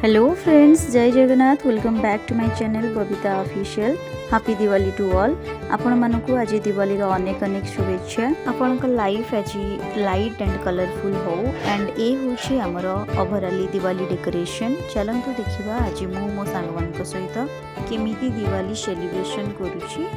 Hello friends, जय Jagannath. Welcome back to my channel Babita official. Happy Diwali to all. आपण मानकु आज दिवाली रो अनेक अनेक शुभेच्छा। आपण का लाइफ आज लाइट एंड कलरफुल हो एंड ए होछि हमर ओवरऑल दिवाली डेकोरेशन। चलंतु देखिबा आज मु मो सांग मान सहित केमिति दिवाली सेलिब्रेशन करूछि।